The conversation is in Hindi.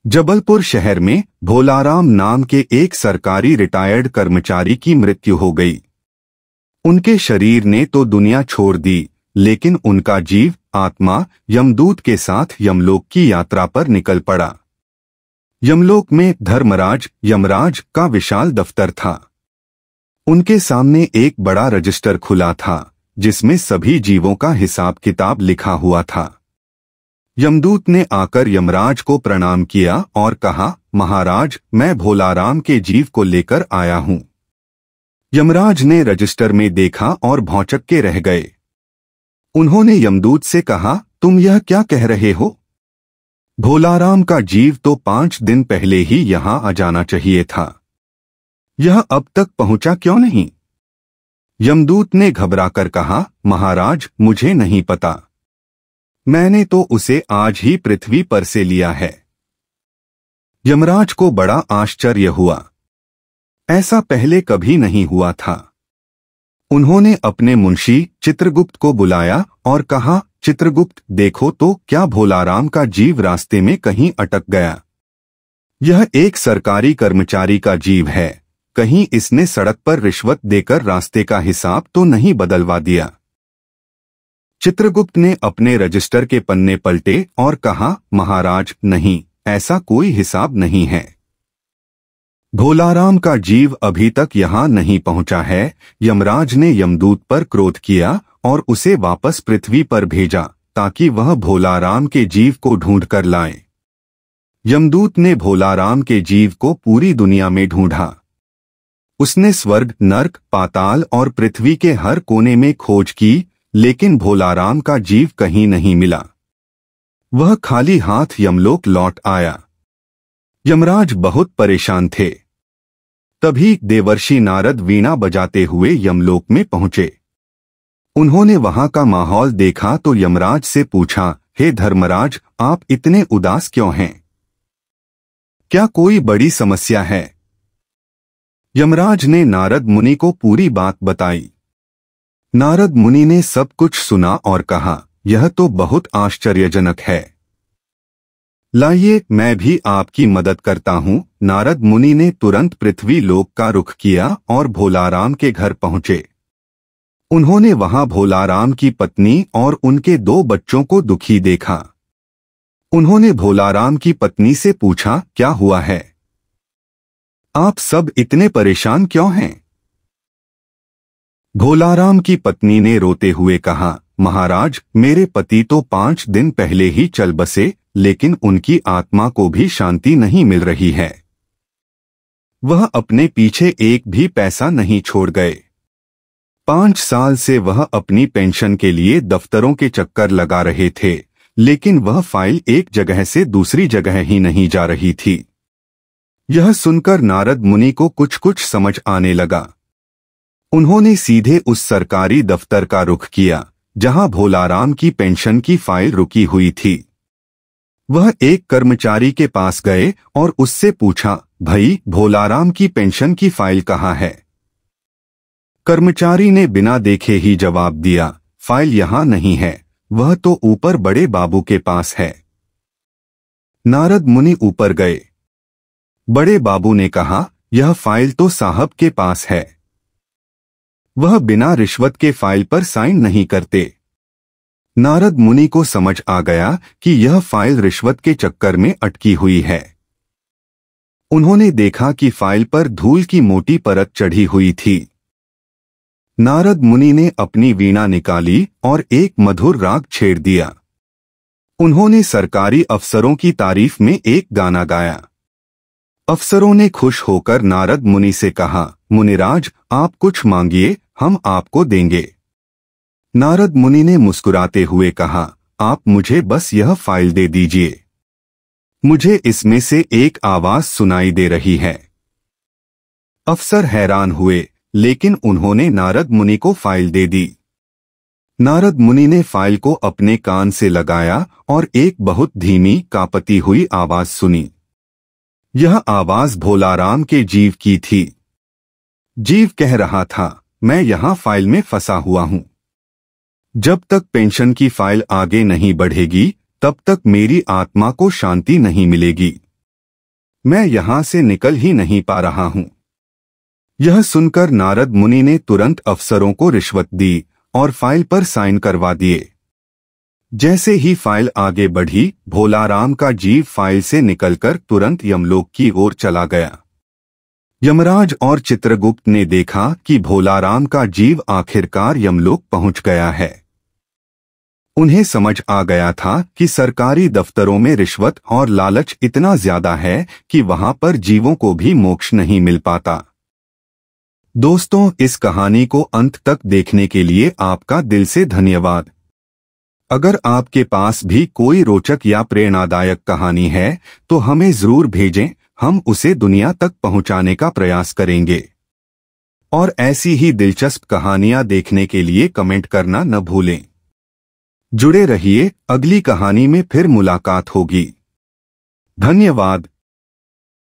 जबलपुर शहर में भोलाराम नाम के एक सरकारी रिटायर्ड कर्मचारी की मृत्यु हो गई। उनके शरीर ने तो दुनिया छोड़ दी, लेकिन उनका जीव आत्मा यमदूत के साथ यमलोक की यात्रा पर निकल पड़ा। यमलोक में धर्मराज यमराज का विशाल दफ्तर था। उनके सामने एक बड़ा रजिस्टर खुला था, जिसमें सभी जीवों का हिसाब किताब लिखा हुआ था। यमदूत ने आकर यमराज को प्रणाम किया और कहा, महाराज, मैं भोलाराम के जीव को लेकर आया हूं। यमराज ने रजिस्टर में देखा और भौंचक के रह गए। उन्होंने यमदूत से कहा, तुम यह क्या कह रहे हो? भोलाराम का जीव तो 5 दिन पहले ही यहां आ जाना चाहिए था। यह अब तक पहुंचा क्यों नहीं? यमदूत ने घबराकर कहा, महाराज, मुझे नहीं पता। मैंने तो उसे आज ही पृथ्वी पर से लिया है। यमराज को बड़ा आश्चर्य हुआ। ऐसा पहले कभी नहीं हुआ था। उन्होंने अपने मुंशी चित्रगुप्त को बुलाया और कहा, चित्रगुप्त, देखो तो क्या भोलाराम का जीव रास्ते में कहीं अटक गया? यह एक सरकारी कर्मचारी का जीव है। कहीं इसने सड़क पर रिश्वत देकर रास्ते का हिसाब तो नहीं बदलवा दिया? चित्रगुप्त ने अपने रजिस्टर के पन्ने पलटे और कहा, महाराज, नहीं, ऐसा कोई हिसाब नहीं है। भोलाराम का जीव अभी तक यहाँ नहीं पहुँचा है। यमराज ने यमदूत पर क्रोध किया और उसे वापस पृथ्वी पर भेजा ताकि वह भोलाराम के जीव को ढूंढ कर लाए। यमदूत ने भोलाराम के जीव को पूरी दुनिया में ढूंढा। उसने स्वर्ग, नर्क, पाताल और पृथ्वी के हर कोने में खोज की, लेकिन भोलाराम का जीव कहीं नहीं मिला। वह खाली हाथ यमलोक लौट आया। यमराज बहुत परेशान थे। तभी देवर्षि नारद वीणा बजाते हुए यमलोक में पहुंचे। उन्होंने वहां का माहौल देखा तो यमराज से पूछा, हे धर्मराज, आप इतने उदास क्यों हैं? क्या कोई बड़ी समस्या है? यमराज ने नारद मुनि को पूरी बात बताई। नारद मुनि ने सब कुछ सुना और कहा, यह तो बहुत आश्चर्यजनक है। लाइए, मैं भी आपकी मदद करता हूँ। नारद मुनि ने तुरंत पृथ्वी लोक का रुख किया और भोलाराम के घर पहुंचे। उन्होंने वहां भोलाराम की पत्नी और उनके 2 बच्चों को दुखी देखा। उन्होंने भोलाराम की पत्नी से पूछा, क्या हुआ है? आप सब इतने परेशान क्यों हैं? भोलाराम की पत्नी ने रोते हुए कहा, महाराज, मेरे पति तो 5 दिन पहले ही चल बसे, लेकिन उनकी आत्मा को भी शांति नहीं मिल रही है। वह अपने पीछे एक भी पैसा नहीं छोड़ गए। 5 साल से वह अपनी पेंशन के लिए दफ्तरों के चक्कर लगा रहे थे, लेकिन वह फाइल एक जगह से दूसरी जगह ही नहीं जा रही थी। यह सुनकर नारद मुनि को कुछ कुछ समझ आने लगा। उन्होंने सीधे उस सरकारी दफ्तर का रुख किया जहां भोलाराम की पेंशन की फाइल रुकी हुई थी। वह एक कर्मचारी के पास गए और उससे पूछा, भाई, भोलाराम की पेंशन की फाइल कहाँ है? कर्मचारी ने बिना देखे ही जवाब दिया, फाइल यहाँ नहीं है, वह तो ऊपर बड़े बाबू के पास है। नारद मुनि ऊपर गए। बड़े बाबू ने कहा, यह फाइल तो साहब के पास है। वह बिना रिश्वत के फाइल पर साइन नहीं करते। नारद मुनि को समझ आ गया कि यह फाइल रिश्वत के चक्कर में अटकी हुई है। उन्होंने देखा कि फाइल पर धूल की मोटी परत चढ़ी हुई थी। नारद मुनि ने अपनी वीणा निकाली और एक मधुर राग छेड़ दिया। उन्होंने सरकारी अफसरों की तारीफ में एक गाना गाया। अफसरों ने खुश होकर नारद मुनि से कहा, मुनिराज, आप कुछ मांगिए, हम आपको देंगे। नारद मुनि ने मुस्कुराते हुए कहा, आप मुझे बस यह फाइल दे दीजिए। मुझे इसमें से एक आवाज सुनाई दे रही है। अफसर हैरान हुए, लेकिन उन्होंने नारद मुनि को फाइल दे दी। नारद मुनि ने फाइल को अपने कान से लगाया और एक बहुत धीमी कांपती हुई आवाज सुनी। यह आवाज भोलाराम के जीव की थी। जीव कह रहा था, मैं यहाँ फाइल में फंसा हुआ हूँ। जब तक पेंशन की फाइल आगे नहीं बढ़ेगी, तब तक मेरी आत्मा को शांति नहीं मिलेगी। मैं यहाँ से निकल ही नहीं पा रहा हूँ। यह सुनकर नारद मुनि ने तुरंत अफसरों को रिश्वत दी और फाइल पर साइन करवा दिए। जैसे ही फाइल आगे बढ़ी, भोलाराम का जीव फाइल से निकलकर तुरंत यमलोक की ओर चला गया। यमराज और चित्रगुप्त ने देखा कि भोलाराम का जीव आखिरकार यमलोक पहुंच गया है। उन्हें समझ आ गया था कि सरकारी दफ्तरों में रिश्वत और लालच इतना ज्यादा है कि वहां पर जीवों को भी मोक्ष नहीं मिल पाता। दोस्तों, इस कहानी को अंत तक देखने के लिए आपका दिल से धन्यवाद। अगर आपके पास भी कोई रोचक या प्रेरणादायक कहानी है तो हमें जरूर भेजें, हम उसे दुनिया तक पहुंचाने का प्रयास करेंगे। और ऐसी ही दिलचस्प कहानियां देखने के लिए कमेंट करना न भूलें। जुड़े रहिए, अगली कहानी में फिर मुलाकात होगी। धन्यवाद।